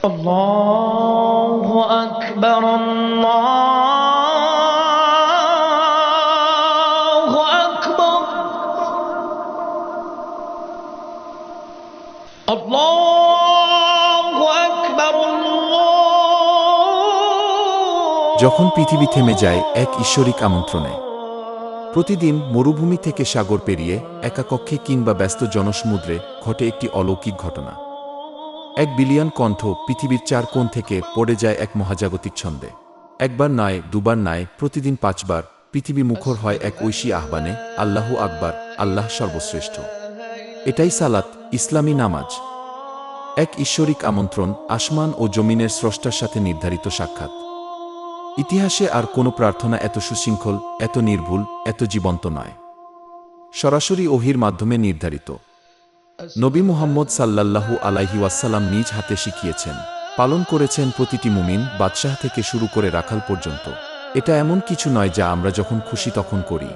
আল্লাহু আকবার, আল্লাহু আকবার, আল্লাহু আকবার, যখন পৃথিবী থেমে যায় এক ঈশ্বরিক আমন্ত্রণে। প্রতিদিন মরুভূমি থেকে সাগর পেরিয়ে একা কক্ষে কিংবা ব্যস্ত জনসমুদ্রে ঘটে একটি অলৌকিক ঘটনা। 1 বিলিয়ন কণ্ঠ পৃথিবীর 4 কোণ থেকে পড়ে যায় এক মহাজাগতিক ছন্দে। একবার নয়, দুবার নয়, প্রতিদিন 5 বার পৃথিবী মুখর হয় এক ঐশী আহ্বানে, আল্লাহু আকবার, আল্লাহ সর্বশ্রেষ্ঠ। এটাই সালাত, ইসলামী নামাজ। এক ঈশ্বরিক আমন্ত্রণ, আসমান ও জমিনের স্রষ্টার সাথে নির্ধারিত সাক্ষাৎ। ইতিহাসে আর কোনো প্রার্থনা এত সুশৃঙ্খল, এত নির্ভুল, এত জীবন্ত নয়। সরাসরি ওহির মাধ্যমে নির্ধারিত। নবী মুহাম্মদ সাল্লাল্লাহু আলাইহি ওয়াসাল্লাম নিজ হাতে শিখিয়েছেন, পালন করেছেন প্রতিটি মুমিন, বাদশাহ থেকে শুরু করে রাখাল পর্যন্ত। এটা এমন কিছু নয় যা আমরা যখন খুশি তখন করি।